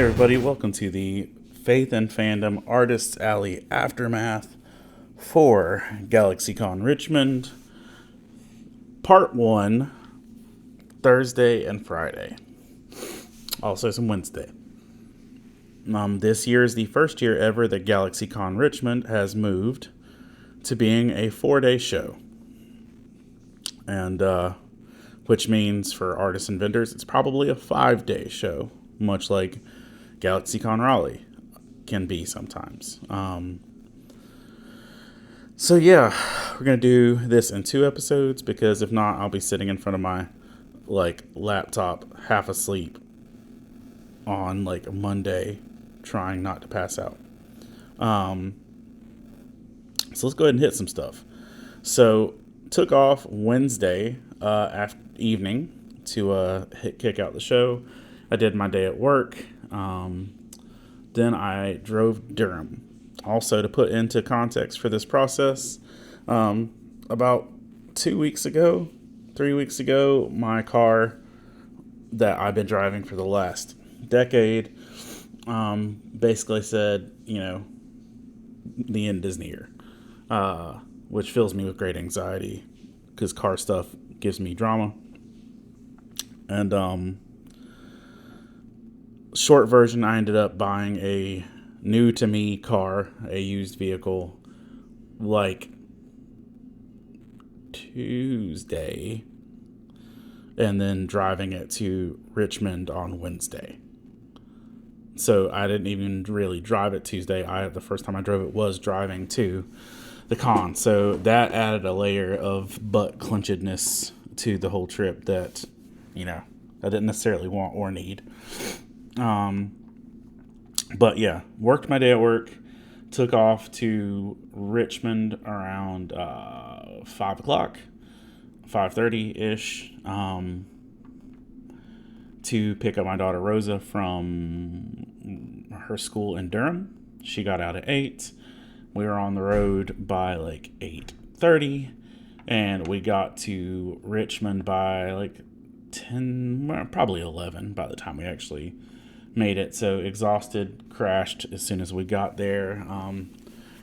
everybody. Welcome to the Faith and Fandom Artists Alley Aftermath for Galaxycon Richmond, Part 1, Thursday and Friday. Also some Wednesday. This year is the first year ever that Galaxycon Richmond has moved to being a 4-day show. And, which means for artists and vendors, it's probably a 5-day show, much like Galaxycon Raleigh can be sometimes. So yeah, we're going to do this in 2 episodes, because if not, I'll be sitting in front of my laptop half asleep on a Monday, trying not to pass out. So let's go ahead and hit some stuff. So took off Wednesday evening to kick out the show. I did my day at work. Then I drove Durham. Also, to put into context for this process, about 3 weeks ago, my car that I've been driving for the last decade basically said, the end is near, which fills me with great anxiety because car stuff gives me drama. And short version, I ended up buying a new to me car, a used vehicle, Tuesday, and then driving it to Richmond on Wednesday. So I didn't even really drive it Tuesday. The first time I drove it was driving to the con. So that added a layer of butt clenchedness to the whole trip that, I didn't necessarily want or need. But yeah, worked my day at work, took off to Richmond around 5 o'clock, 5:30-ish, to pick up my daughter Rosa from her school in Durham. She got out at 8. We were on the road by 8:30, and we got to Richmond by 10, probably 11 by the time we actually made it. So exhausted, crashed as soon as we got there.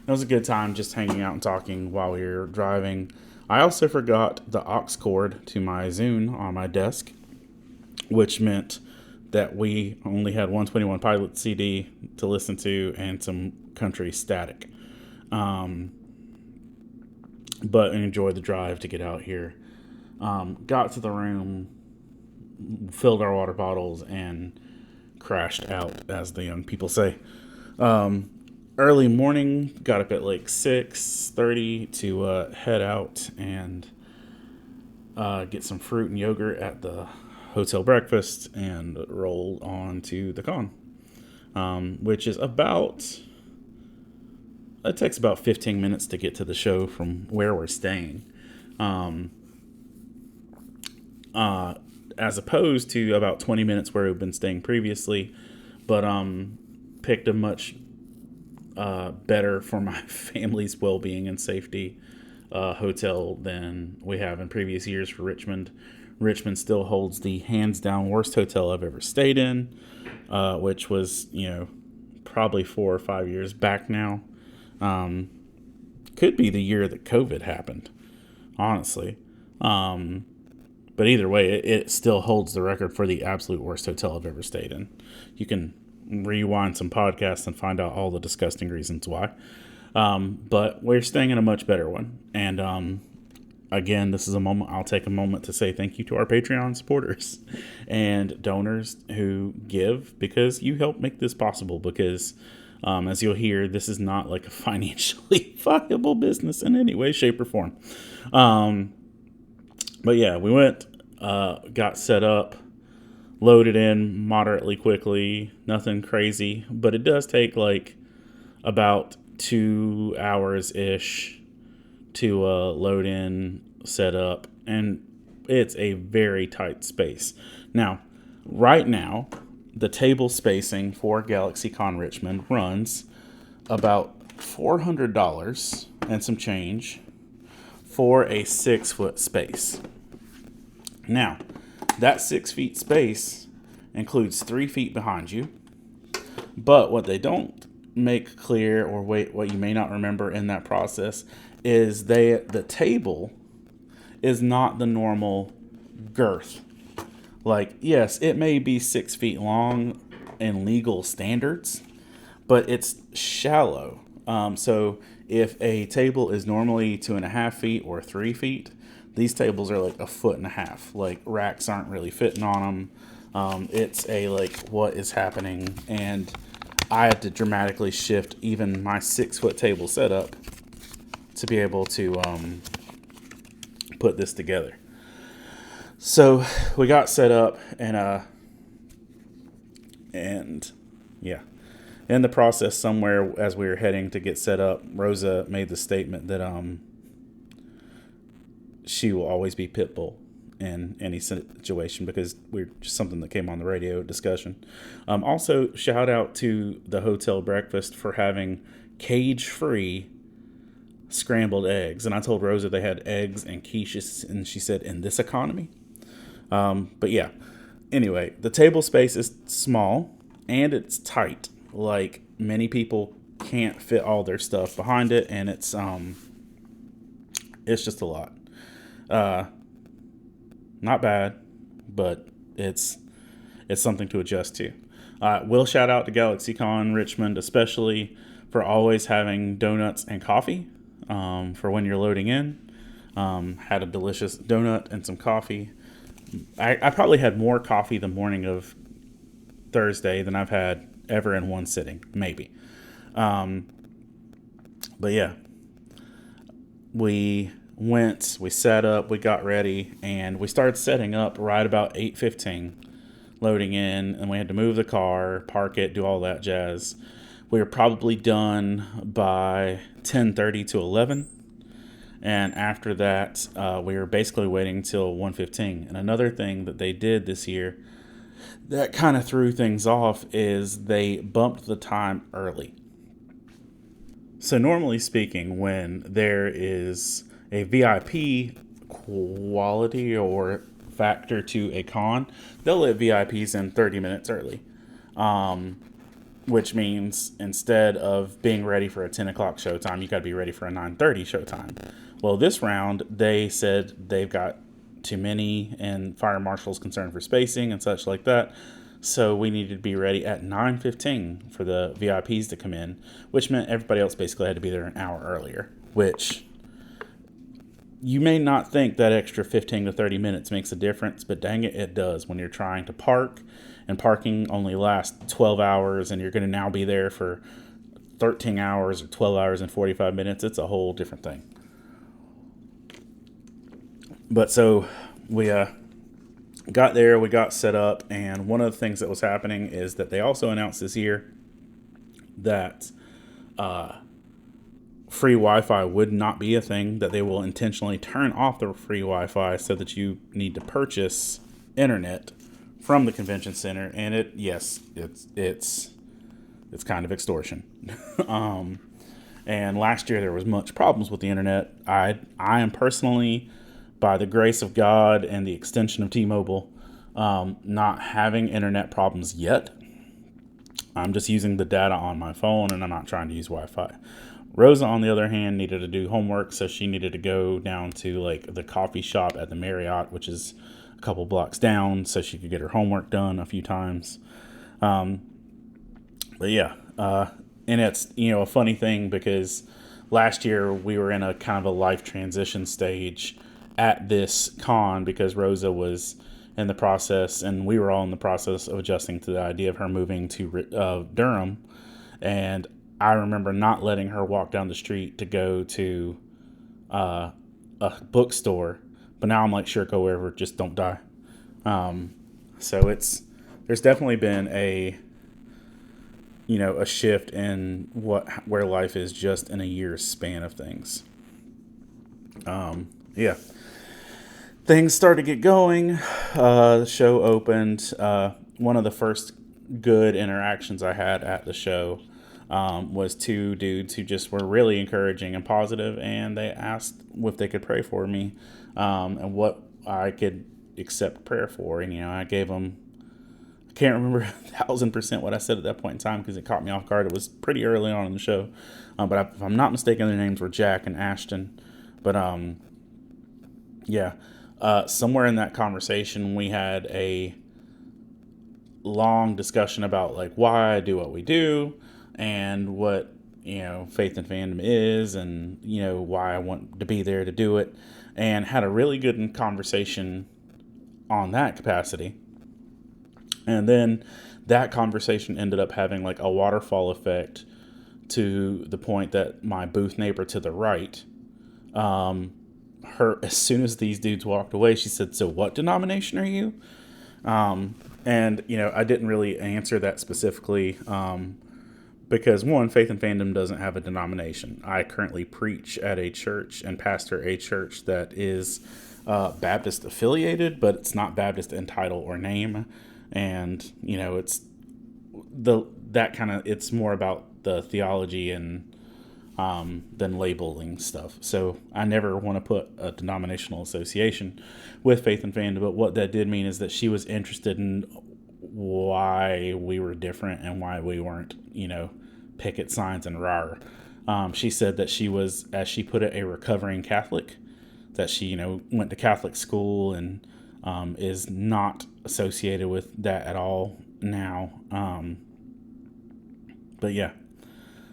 It was a good time just hanging out and talking while we were driving. I also forgot the aux cord to my Zune on my desk, which meant that we only had 121 Pilot CD to listen to and some country static. But enjoyed the drive to get out here. Got to the room, filled our water bottles, and crashed out, as the young people say. Early morning, got up at 6:30 to head out and get some fruit and yogurt at the hotel breakfast and roll on to the con, which is it takes about 15 minutes to get to the show from where we're staying. As opposed to about 20 minutes where we've been staying previously, but picked a much better for my family's well-being and safety hotel than we have in previous years for Richmond. Richmond still holds the hands-down worst hotel I've ever stayed in, which was, probably 4 or 5 years back now. Could be the year that COVID happened, honestly. But either way, it still holds the record for the absolute worst hotel I've ever stayed in. You can rewind some podcasts and find out all the disgusting reasons why. But we're staying in a much better one. And again, this is a moment. I'll take a moment to say thank you to our Patreon supporters and donors who give, because you help make this possible. Because as you'll hear, this is not a financially viable business in any way, shape, or form. But yeah, we went, got set up, loaded in moderately quickly, nothing crazy, but it does take about 2 hours-ish to load in, set up, and it's a very tight space. Now, right now, the table spacing for Galaxycon Richmond runs about $400 and some change for a 6-foot space. Now, that 6 feet space includes 3 feet behind you, But what they don't make clear, or what you may not remember in that process, is the table is not the normal girth. Like, yes, it may be 6 feet long in legal standards, but it's shallow. So if a table is normally 2.5 feet or 3 feet, these tables are like a foot and a half. Like, racks aren't really fitting on them. It's a like, what is happening? And I had to dramatically shift even my 6 foot table setup to be able to put this together. So we got set up, and yeah, in the process, somewhere as we were heading to get set up, Rosa made the statement that she will always be Pitbull in any situation, because we're just something that came on the radio discussion. Also, shout out to the hotel breakfast for having cage-free scrambled eggs, and I told Rosa they had eggs and quiches, and she said, in this economy. But yeah, anyway, the table space is small and it's tight. Like, many people can't fit all their stuff behind it, and it's just a lot. Not bad, but it's something to adjust to. Will shout out to Galaxycon Richmond, especially for always having donuts and coffee for when you're loading in. Had a delicious donut and some coffee. I probably had more coffee the morning of Thursday than I've had ever in one sitting, maybe. But yeah, we sat up, we got ready, and we started setting up right about 8:15, loading in, and we had to move the car, park it, do all that jazz. We were probably done by 10:30 to 11. And after that, we were basically waiting till 1:15. And another thing that they did this year that kind of threw things off is they bumped the time early. So normally speaking, when there is a VIP quality or factor to a con, they'll let VIPs in 30 minutes early. Which means instead of being ready for a 10 o'clock showtime, you got to be ready for a 9:30 showtime. Well, this round, they said they've got too many, and fire marshal's concerned for spacing and such like that. So we needed to be ready at 9:15 for the VIPs to come in, which meant everybody else basically had to be there an hour earlier, which you may not think that extra 15 to 30 minutes makes a difference, but dang it, it does when you're trying to park, and parking only lasts 12 hours, and you're going to now be there for 13 hours or 12 hours and 45 minutes. It's a whole different thing. But so we got there, we got set up, and one of the things that was happening is that they also announced this year that free Wi-Fi would not be a thing, that they will intentionally turn off the free Wi-Fi so that you need to purchase internet from the convention center. And it's kind of extortion. And last year there was much problems with the internet. I am personally, by the grace of God and the extension of T-Mobile, not having internet problems yet. I'm just using the data on my phone, and I'm not trying to use Wi-Fi. Rosa, on the other hand, needed to do homework, so she needed to go down to like the coffee shop at the Marriott, which is a couple blocks down, so she could get her homework done a few times. But yeah, and it's, a funny thing, because last year we were in a kind of a life transition stage at this con, because Rosa was in the process, and we were all in the process of adjusting to the idea of her moving to Durham. And I remember not letting her walk down the street to go to a bookstore, but now I'm like, sure, go wherever, just don't die. So there's definitely been a shift in where life is just in a year's span of things. Yeah. Things started to get going. The show opened. One of the first good interactions I had at the show was two dudes who just were really encouraging and positive, and they asked if they could pray for me and what I could accept prayer for. And, I gave them Can't remember 1,000% what I said at that point in time because it caught me off guard. It was pretty early on in the show. But if I'm not mistaken, their names were Jack and Ashton. But yeah. Somewhere in that conversation, we had a long discussion about like why I do what we do and what, faith and fandom is, and, why I want to be there to do it, and had a really good conversation on that capacity. And then that conversation ended up having like a waterfall effect to the point that my booth neighbor to the right, as soon as these dudes walked away, she said, "So what denomination are you?" And, I didn't really answer that specifically, because one, Faith and Fandom doesn't have a denomination. I currently preach at a church and pastor a church that is Baptist affiliated, but it's not Baptist in title or name. And, it's it's more about the theology and than labeling stuff. So I never want to put a denominational association with Faith and Fandom, but what that did mean is that she was interested in why we were different and why we weren't, picket signs and rawr. She said that she was, as she put it, a recovering Catholic, that she, went to Catholic school and is not associated with that at all now. But yeah.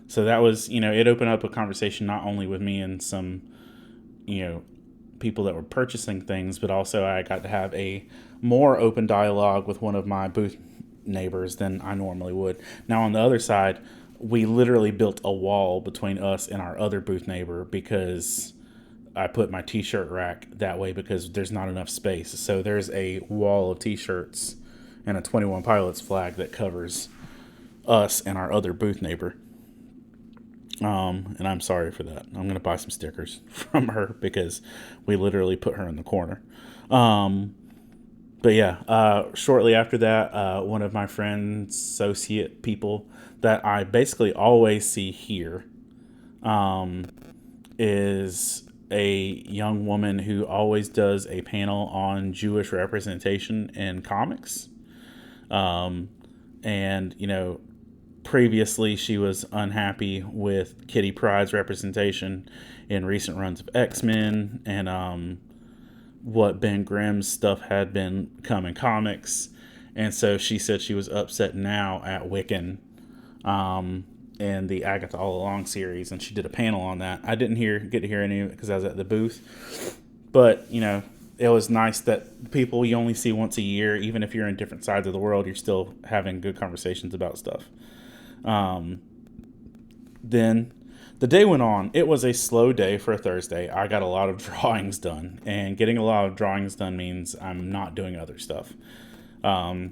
So that was, it opened up a conversation not only with me and some, people that were purchasing things, but also I got to have a more open dialogue with one of my booth neighbors than I normally would. Now, on the other side, we literally built a wall between us and our other booth neighbor because I put my t-shirt rack that way because there's not enough space. So there's a wall of t-shirts and a 21 Pilots flag that covers us and our other booth neighbor. And I'm sorry for that. I'm going to buy some stickers from her because we literally put her in the corner. But yeah, shortly after that, one of my friends, associate people that I basically always see here, is a young woman who always does a panel on Jewish representation in comics. And, previously she was unhappy with Kitty Pryde's representation in recent runs of X-Men and what Ben Grimm's stuff had been coming comics. And so she said she was upset now at Wiccan and the Agatha All Along series, and she did a panel on that. I didn't get to hear any of it because I was at the booth. But, it was nice that people you only see once a year, even if you're in different sides of the world, you're still having good conversations about stuff. Then the day went on. It was a slow day for a Thursday. I got a lot of drawings done, and getting a lot of drawings done means I'm not doing other stuff. I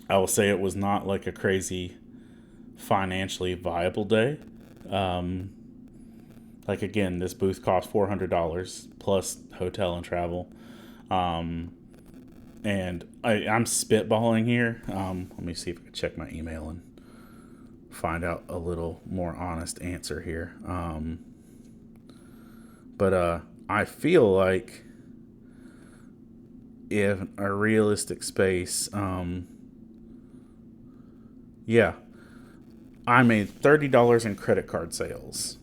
will say it was not like a crazy financially viable day. Like again, this booth cost $400 plus hotel and travel. And I'm spitballing here. Let me see if I can check my email and find out a little more honest answer here. But I feel like if a realistic space, yeah, I made $30 in credit card sales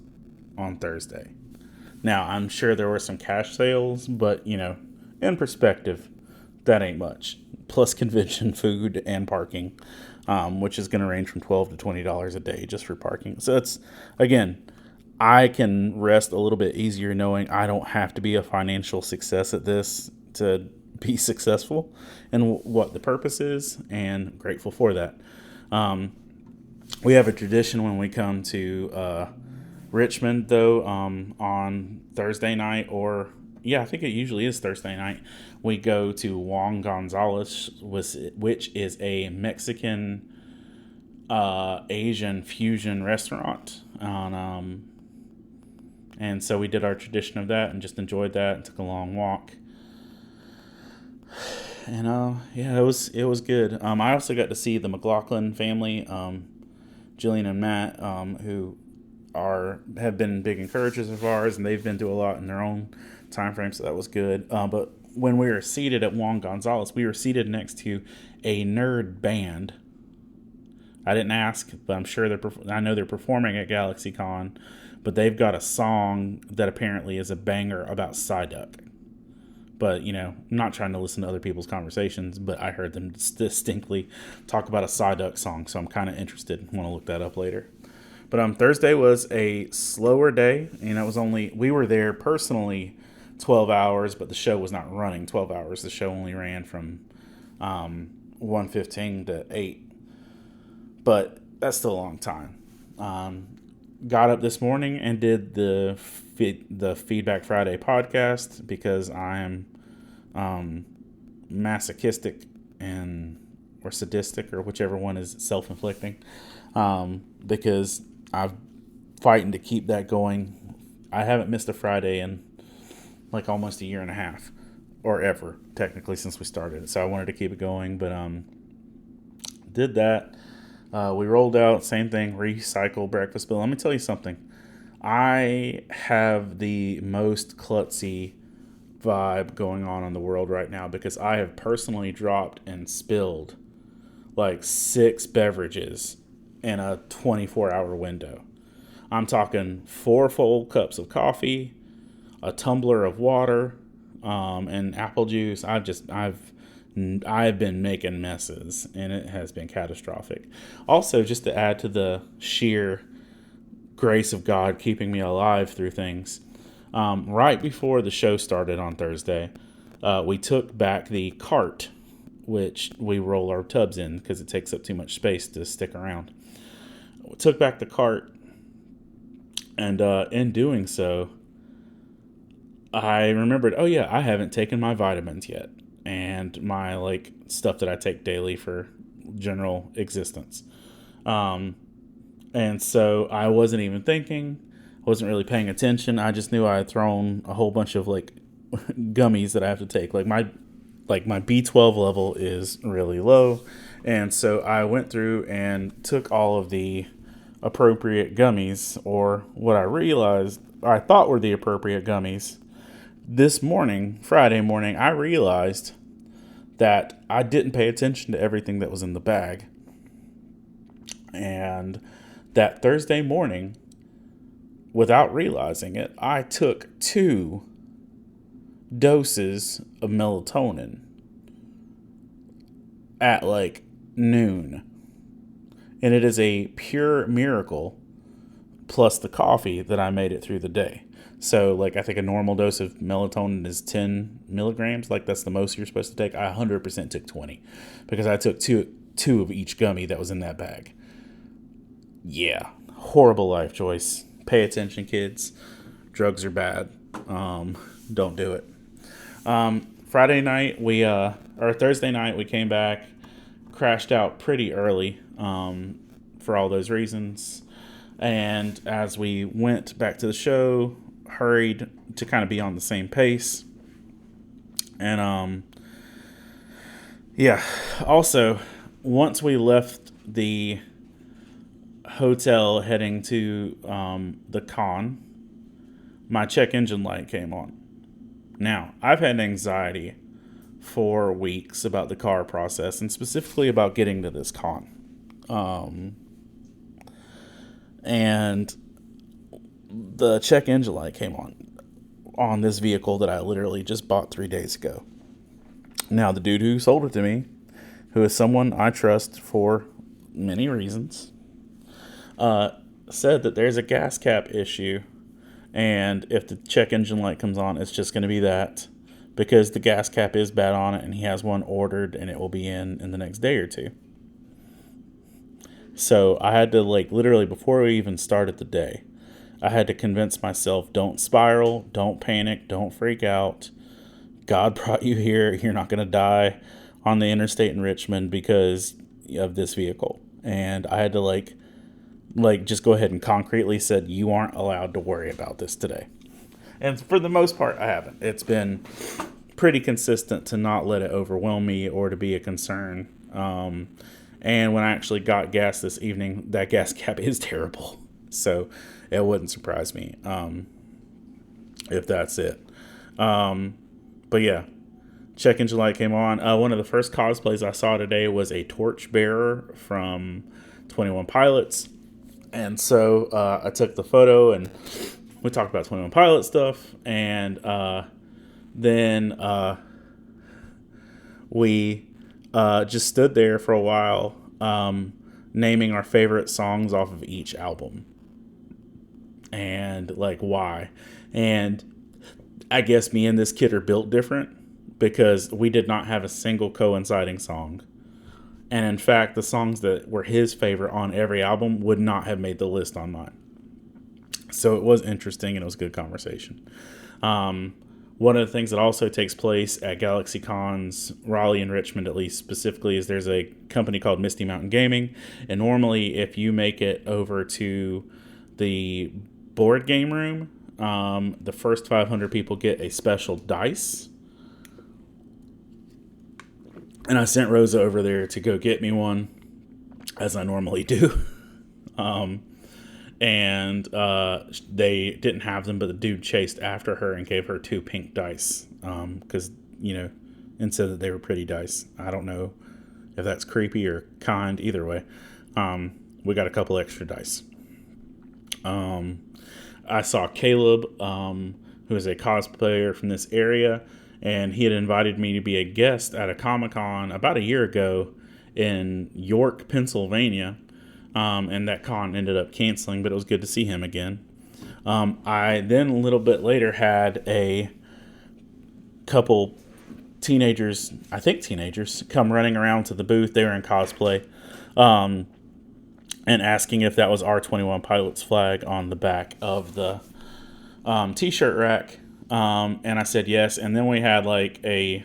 on Thursday. Now, I'm sure there were some cash sales, but, in perspective, that ain't much. Plus convention food and parking, which is going to range from $12 to $20 a day just for parking. So it's, again, I can rest a little bit easier knowing I don't have to be a financial success at this to be successful and what the purpose is, and I'm grateful for that. We have a tradition when we come to Richmond, though, on Thursday night, I think it usually is Thursday night, we go to Juan Gonzalez, which is a Mexican Asian fusion restaurant. And so we did our tradition of that and just enjoyed that and took a long walk. And it was good. I also got to see the McLaughlin family, Jillian and Matt, who have been big encouragers of ours, and they've been through a lot in their own time frame, so that was good. But when we were seated at Juan Gonzalez, we were seated next to a nerd band. I didn't ask, but I'm sure I know they're performing at Galaxycon, but they've got a song that apparently is a banger about Psyduck. But, I'm not trying to listen to other people's conversations, but I heard them distinctly talk about a Psyduck song, so I'm kind of interested. Want to look that up later. But Thursday was a slower day, and we were there personally 12 hours, but the show was not running 12 hours. The show only ran from 1:15 to 8. But that's still a long time. Got up this morning and did the Feedback Friday podcast because I'm masochistic or sadistic, or whichever one is self-inflicting, because I'm fighting to keep that going. I haven't missed a Friday in like almost a year and a half, or ever, technically, since we started it. So I wanted to keep it going, but did that. We rolled out, same thing, recycle breakfast bill. Let me tell you something. I have the most klutzy vibe going on in the world right now because I have personally dropped and spilled like 6 beverages in a 24-hour window. I'm talking 4 full cups of coffee, a tumbler of water, and apple juice. I've been making messes, and it has been catastrophic. Also, just to add to the sheer grace of God keeping me alive through things, right before the show started on Thursday, we took back the cart, which we roll our tubs in because it takes up too much space to stick around. We took back the cart, and in doing so, I remembered, oh yeah, I haven't taken my vitamins yet. And my stuff that I take daily for general existence. And so I wasn't even thinking, I wasn't really paying attention. I just knew I had thrown a whole bunch of gummies that I have to take. My B12 level is really low. And so I went through and took all of the appropriate gummies, or what I thought were the appropriate gummies. This morning, Friday morning, I realized that I didn't pay attention to everything that was in the bag. And that Thursday morning, without realizing it, I took 2 doses of melatonin at noon. And it is a pure miracle, plus the coffee, that I made it through the day. So, I think a normal dose of melatonin is 10 milligrams. That's the most you're supposed to take. I 100% took 20 because I took two of each gummy that was in that bag. Yeah. Horrible life choice. Pay attention, kids. Drugs are bad. Don't do it. Thursday night, we came back, crashed out pretty early for all those reasons. And as we went back to the show, hurried to kind of be on the same pace. And also, once we left the hotel heading to the con, my check engine light came on. Now, I've had anxiety for weeks about the car process, and specifically about getting to this con. And the check engine light came on this vehicle that I literally just bought 3 days ago. Now, the dude who sold it to me, who is someone I trust for many reasons, said that there's a gas cap issue, and if the check engine light comes on, it's just going to be that, because the gas cap is bad on it, and he has one ordered, and it will be in the next day or two. So I had to, literally, before we even started the day, I had to convince myself, don't spiral, don't panic, don't freak out. God brought you here. You're not going to die on the interstate in Richmond because of this vehicle. And I had to just go ahead and concretely said, you aren't allowed to worry about this today. And for the most part, I haven't. It's been pretty consistent to not let it overwhelm me or to be a concern. And when I actually got gas this evening, that gas cap is terrible. So it wouldn't surprise me if that's it. But yeah, Check Engine Light came on. One of the first cosplays I saw today was a torchbearer from 21 Pilots. And so I took the photo and we talked about 21 Pilot stuff. And then we just stood there for a while naming our favorite songs off of each album. And like why. And I guess me and this kid are built different because we did not have a single coinciding song. And in fact, the songs that were his favorite on every album would not have made the list on mine. So it was interesting and it was a good conversation. One of the things that also takes place at Galaxycon's Raleigh and Richmond, at least specifically, is there's a company called Misty Mountain Gaming. And normally if you make it over to the board game room, the first 500 people get a special dice. And I sent Rosa over there to go get me one, as I normally do. And they didn't have them, but the dude chased after her and gave her 2 pink dice. Because, and said that they were pretty dice. I don't know if that's creepy or kind. Either way, we got a couple extra dice. I saw Caleb, who is a cosplayer from this area, and he had invited me to be a guest at a Comic-Con about a year ago in York, Pennsylvania. And that con ended up canceling, but it was good to see him again. I then a little bit later had a couple teenagers, come running around to the booth. They were in cosplay, and asking if that was our 21 Pilots flag on the back of the t-shirt rack. And I said yes. And then we had like a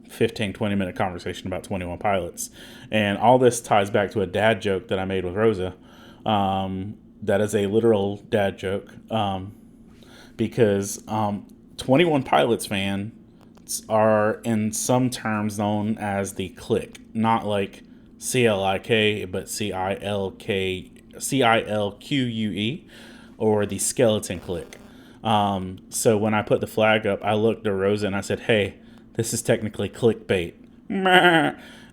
15-20 minute conversation about 21 Pilots. And all this ties back to a dad joke that I made with Rosa. That is a literal dad joke. Because 21 Pilots fans are in some terms known as the clique. Not like CLIK, but CILQUE, or the skeleton clique. So when I put the flag up, I looked at Rosa and I said, hey, this is technically clickbait.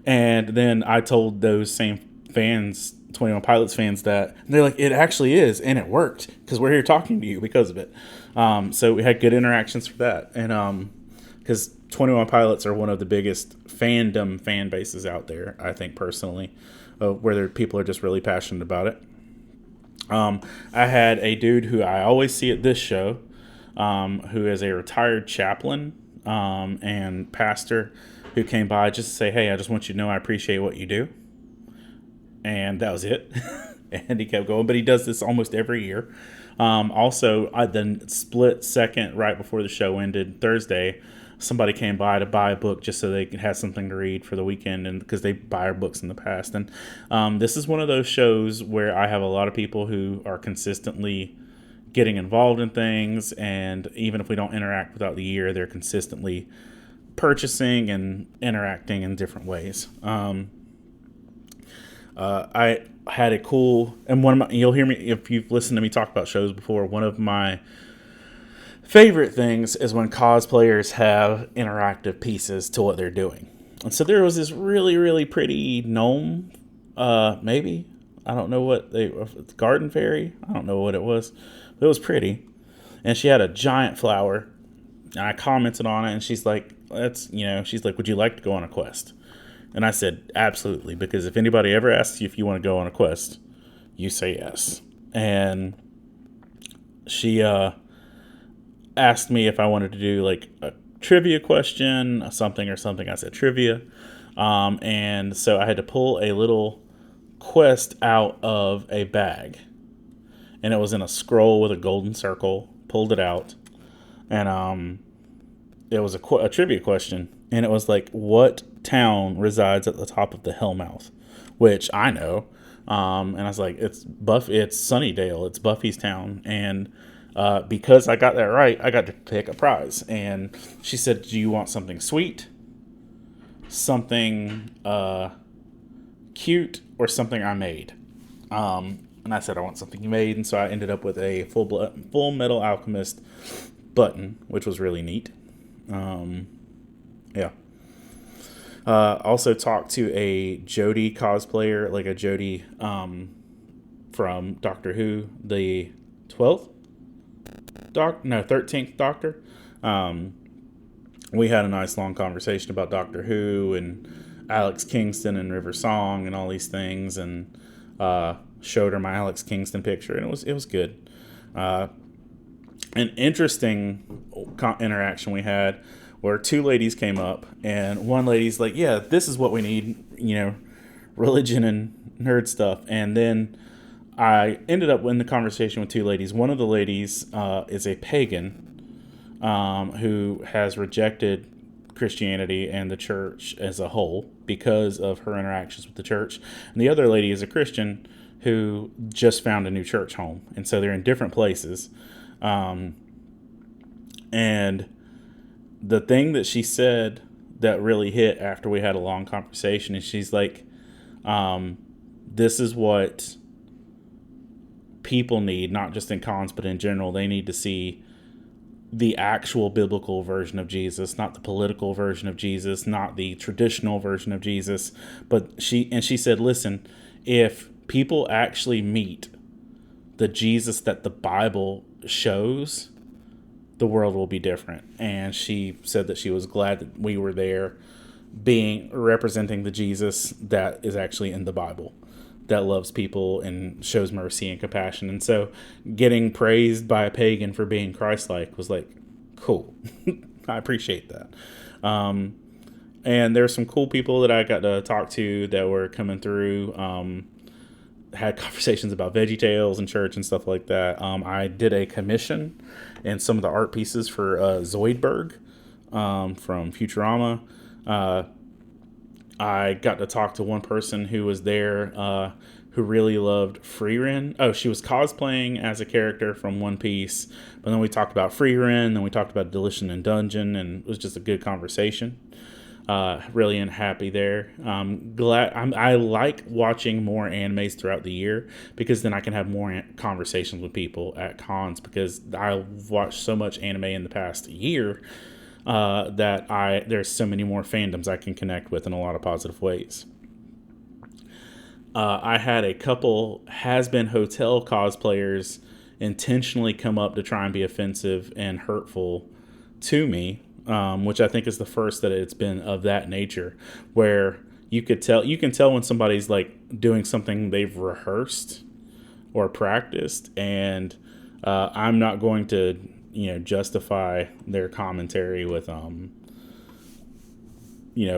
And then I told those same fans, 21 Pilots fans, that they're like, it actually is. And it worked because we're here talking to you because of it. So we had good interactions for that. And because 21 Pilots are one of the biggest fan bases out there, I think personally, where people are just really passionate about it. I had a dude who I always see at this show, who is a retired chaplain and pastor, who came by just to say, hey, I just want you to know I appreciate what you do. And that was it. And he kept going, but he does this almost every year. Also, I then split second right before the show ended Thursday. Somebody came by to buy a book just so they could have something to read for the weekend, and because they buy our books in the past. And this is one of those shows where I have a lot of people who are consistently getting involved in things, and even if we don't interact throughout the year, they're consistently purchasing and interacting in different ways. I had a cool, and you'll hear me if you've listened to me talk about shows before. One of my favorite things is when cosplayers have interactive pieces to what they're doing. And so there was this really, really pretty gnome, maybe. I don't know what garden fairy. I don't know what it was. But it was pretty. And she had a giant flower. And I commented on it, and she's like, would you like to go on a quest? And I said, absolutely, because if anybody ever asks you if you want to go on a quest, you say yes. And she asked me if I wanted to do like a trivia question, something. I said trivia. And so I had to pull a little quest out of a bag. And it was in a scroll with a golden circle. Pulled it out. And it was a trivia question. And it was like, what town resides at the top of the Hellmouth? Which I know. And I was like, it's Sunnydale. It's Buffy's town. And because I got that right, I got to pick a prize. And she said, do you want something sweet, something cute, or something I made? And I said, I want something you made. And so I ended up with a Full Metal Alchemist button, which was really neat. Yeah. Also talked to a Jodie cosplayer, like a Jodie from Doctor Who, the 12th 13th Doctor. We had a nice long conversation about Doctor Who and Alex Kingston and River Song and all these things, and showed her my Alex Kingston picture, and it was good. An interesting interaction we had where two ladies came up, and one lady's like, yeah, this is what we need, religion and nerd stuff. And then I ended up in the conversation with two ladies. One of the ladies is a pagan who has rejected Christianity and the church as a whole because of her interactions with the church. And the other lady is a Christian who just found a new church home. And so they're in different places. And the thing that she said that really hit after we had a long conversation is she's like, this is what people need, not just in cons, but in general. They need to see the actual biblical version of Jesus, not the political version of Jesus, not the traditional version of Jesus. But she said, listen, if people actually meet the Jesus that the Bible shows, the world will be different. And she said that she was glad that we were there representing the Jesus that is actually in the Bible, that loves people and shows mercy and compassion. And so getting praised by a pagan for being Christ-like was like, cool. I appreciate that. And there's some cool people that I got to talk to that were coming through, had conversations about VeggieTales and church and stuff like that. I did a commission and some of the art pieces for Zoidberg from Futurama. I got to talk to one person who was there who really loved Frieren. Oh, she was cosplaying as a character from One Piece. But then we talked about Frieren, then we talked about Delition and Dungeon, and it was just a good conversation. Really happy there. I like watching more animes throughout the year because then I can have more conversations with people at cons, because I've watched so much anime in the past year that there's so many more fandoms I can connect with in a lot of positive ways. I had a couple has-been hotel cosplayers intentionally come up to try and be offensive and hurtful to me, which I think is the first that it's been of that nature, where you can tell when somebody's like doing something they've rehearsed or practiced, and I'm not going to justify their commentary with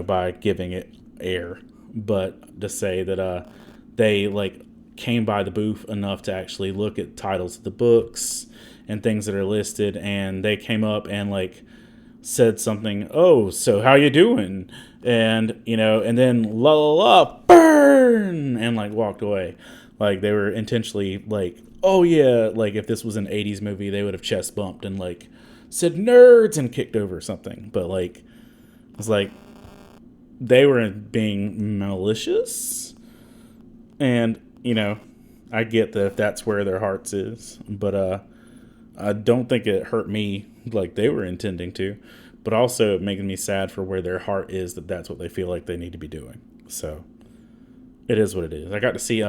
by giving it air, but to say that they like came by the booth enough to actually look at titles of the books and things that are listed, and they came up and like said something, oh, so how you doing? And and then la la la burn, and like walked away. Like they were intentionally like, oh yeah, like if this was an 80s movie, they would have chest bumped and like said nerds and kicked over something. But like, it's like they were being malicious. And, I get that if that's where their hearts is. But I don't think it hurt me like they were intending to. But also it makes me sad for where their heart is, that's what they feel like they need to be doing. So it is what it is. I got to see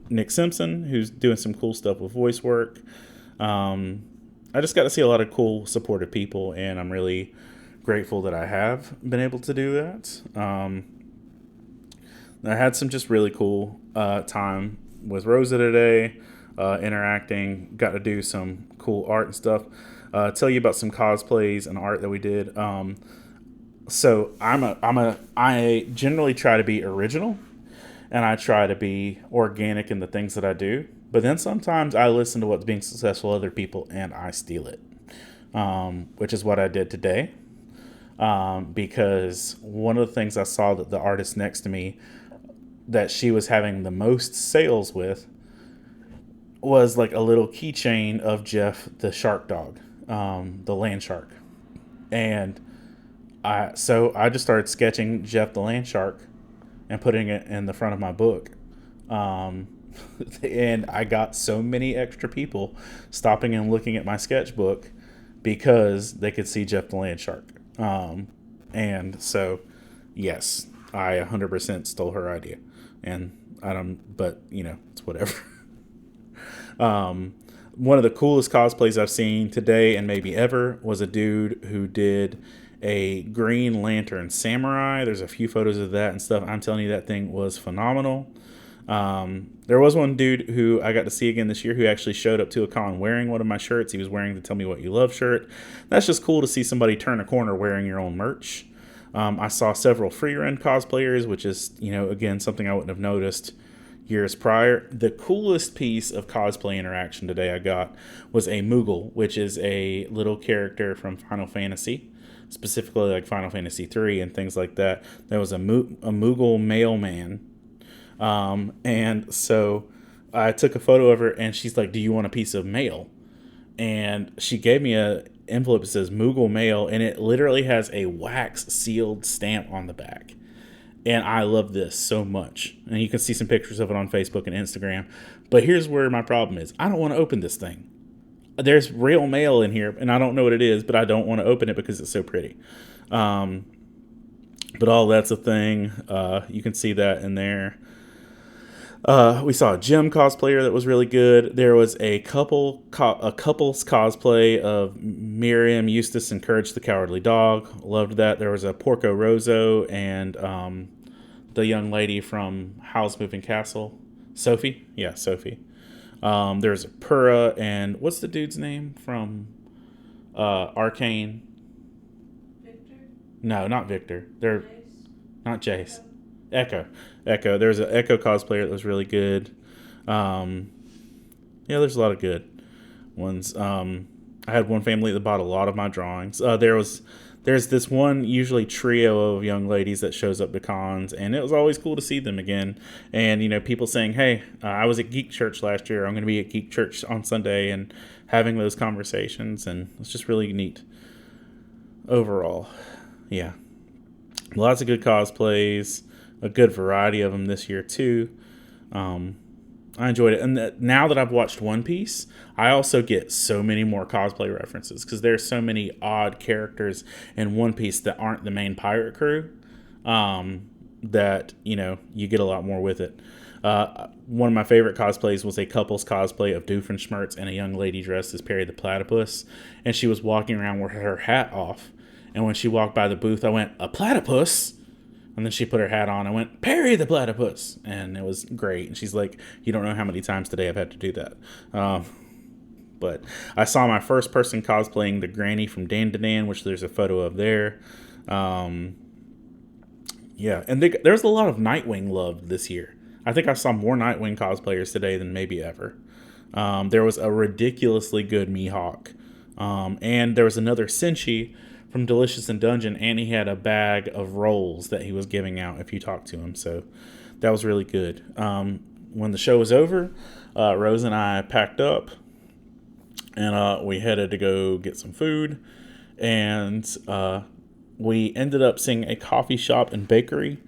Nick Simpson, who's doing some cool stuff with voice work. I just got to see a lot of cool, supportive people, and I'm really grateful that I have been able to do that. I had some just really cool time with Rosa today, interacting. Got to do some cool art and stuff. Tell you about some cosplays and art that we did. So I generally try to be original, and I try to be organic in the things that I do. But then sometimes I listen to what's being successful other people and I steal it, which is what I did today. Because one of the things I saw that the artist next to me that she was having the most sales with was like a little keychain of Jeff the shark dog, the land shark. And I just started sketching Jeff the land shark and putting it in the front of my book. And I got so many extra people stopping and looking at my sketchbook because they could see Jeff the land shark. And so, yes, I 100% stole her idea, and I don't. But it's whatever. One of the coolest cosplays I've seen today and maybe ever was a dude who did a Green Lantern samurai. There's a few photos of that and stuff. I'm telling you, that thing was phenomenal. There was one dude who I got to see again this year who actually showed up to a con wearing one of my shirts. He was wearing the Tell Me What You Love shirt. That's just cool to see somebody turn a corner wearing your own merch. I saw several free run cosplayers, which is, again, something I wouldn't have noticed years prior. The coolest piece of cosplay interaction today I got was a Moogle, which is a little character from Final Fantasy, specifically like Final Fantasy 3 and things like that. There was a Moogle mailman. And so I took a photo of her, and she's like, "Do you want a piece of mail?" And she gave me a envelope that says Moogle mail, and it literally has a wax sealed stamp on the back. And I love this so much. And you can see some pictures of it on Facebook and Instagram. But here's where my problem is. I don't want to open this thing. There's real mail in here, and I don't know what it is, but I don't want to open it because it's so pretty. But all that's a thing. You can see that in there. We saw a gym cosplayer that was really good. There was a couple's cosplay of Miriam, Eustace, and Courage the Cowardly Dog. Loved that. There was a Porco Rosso and the young lady from Howl's Moving Castle. Sophie? Yeah, Sophie. There's Pura and what's the dude's name from Arcane? Victor? No, not Victor. They're Jace? not Jace. Echo. There's an Echo cosplayer that was really good. There's a lot of good ones. I had one family that bought a lot of my drawings. There's this one usually trio of young ladies that shows up to cons, and it was always cool to see them again. And people saying, "Hey, I was at Geek Church last year. I'm going to be at Geek Church on Sunday," and having those conversations, and it's just really neat. Overall, yeah, lots of good cosplays. A good variety of them this year too. I enjoyed it, and now that I've watched One Piece, I also get so many more cosplay references because there's so many odd characters in One Piece that aren't the main pirate crew. That you get a lot more with it. One of my favorite cosplays was a couple's cosplay of Doofenshmirtz and a young lady dressed as Perry the Platypus, and she was walking around with her hat off. And when she walked by the booth, I went, "A platypus?" And then she put her hat on. I went, "Perry the Platypus." And it was great. And she's like, "You don't know how many times today I've had to do that." But I saw my first person cosplaying the granny from Dan to Dan, which there's a photo of there. And there's a lot of Nightwing love this year. I think I saw more Nightwing cosplayers today than maybe ever. There was a ridiculously good Mihawk. And there was another Senshi from Delicious in Dungeon, and he had a bag of rolls that he was giving out if you talked to him. So that was really good. When the show was over, Rose and I packed up, and we headed to go get some food. And we ended up seeing a coffee shop and bakery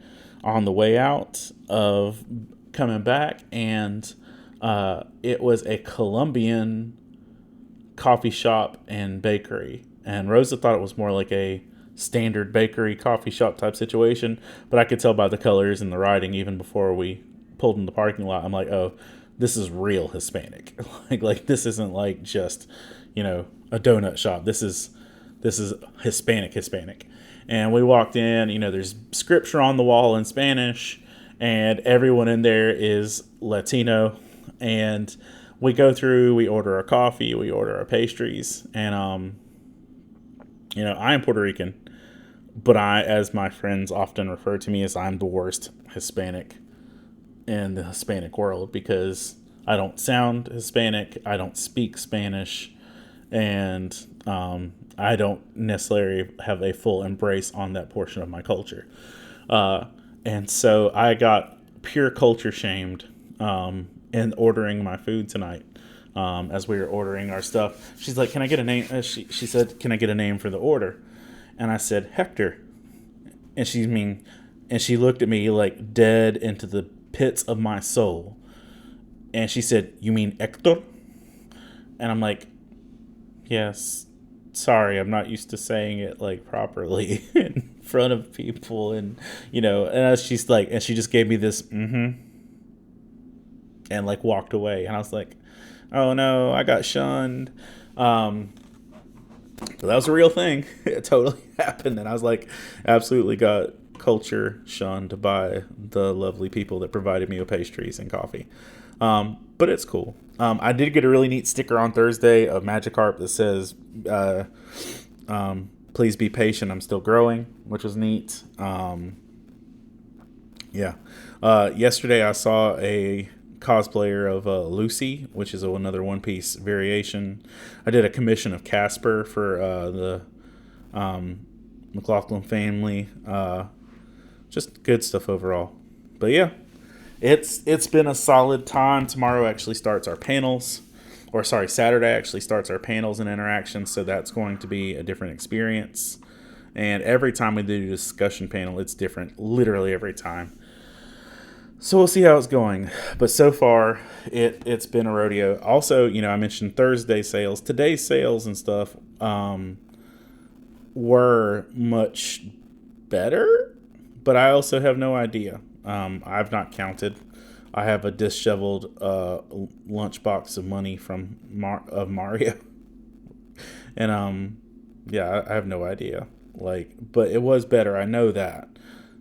on the way out of coming back, and it was a Colombian coffee shop and bakery. And Rosa thought it was more like a standard bakery coffee shop type situation, but I could tell by the colors and the writing even before we pulled in the parking lot. I'm like, "Oh, this is real Hispanic. like this isn't like just a donut shop. This is Hispanic." And we walked in. There's scripture on the wall in Spanish, and everyone in there is Latino. And we go through. We order our coffee. We order our pastries, and I am Puerto Rican, but as my friends often refer to me as, I'm the worst Hispanic in the Hispanic world because I don't sound Hispanic, I don't speak Spanish, and I don't necessarily have a full embrace on that portion of my culture. And so I got pure culture shamed in ordering my food tonight. As we were ordering our stuff, she's like, "Can I get a name?" She said, "Can I get a name for the order?" And I said, "Hector." And she looked at me like dead into the pits of my soul. And she said, "You mean Hector?" And I'm like, "Yes." sorry, I'm not used to saying it like properly in front of people, and and she's like, and she just gave me this and like walked away, and I was like, oh no, I got shunned. Um, but that was a real thing. It totally happened, and I was like, absolutely got culture shunned by the lovely people that provided me with pastries and coffee. But it's cool. I did get a really neat sticker on Thursday of Magikarp that says, please be patient, I'm still growing, which was neat. Yeah. Yesterday I saw a cosplayer of Lucy, which is another One Piece variation. I did a commission of Casper for the McLaughlin family. Just good stuff overall. But yeah, it's been a solid time. Tomorrow actually starts our panels, or sorry, Saturday actually starts our panels and interactions. So that's going to be a different experience. And every time we do a discussion panel, it's different, literally every time. So we'll see how it's going. But so far, it's been a rodeo. Also, I mentioned Thursday sales. Today's sales and stuff were much better, but I also have no idea. I've not counted. I have a disheveled lunchbox of money from Mario, and yeah, I have no idea. But it was better. I know that.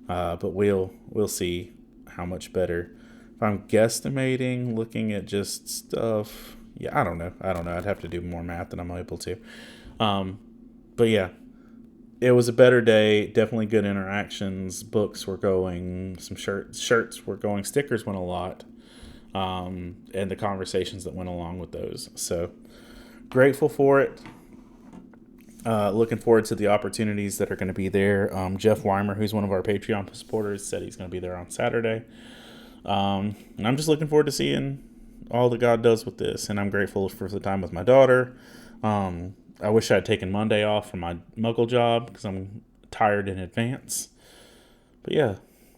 But we'll see how much better. If I'm guesstimating, looking at just stuff, yeah, I don't know. I'd have to do more math than I'm able to. But yeah, it was a better day. Definitely good interactions. Books were going. Some shirts were going. Stickers went a lot. And the conversations that went along with those. So grateful for it. Looking forward to the opportunities that are going to be there. Jeff Weimer, who's one of our Patreon supporters, said he's going to be there on Saturday. And I'm just looking forward to seeing all that God does with this. And I'm grateful for the time with my daughter. I wish I had taken Monday off from my Muggle job because I'm tired in advance. But yeah,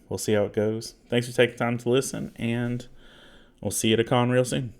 we'll see how it goes. Thanks for taking time to listen, and we'll see you at a con real soon.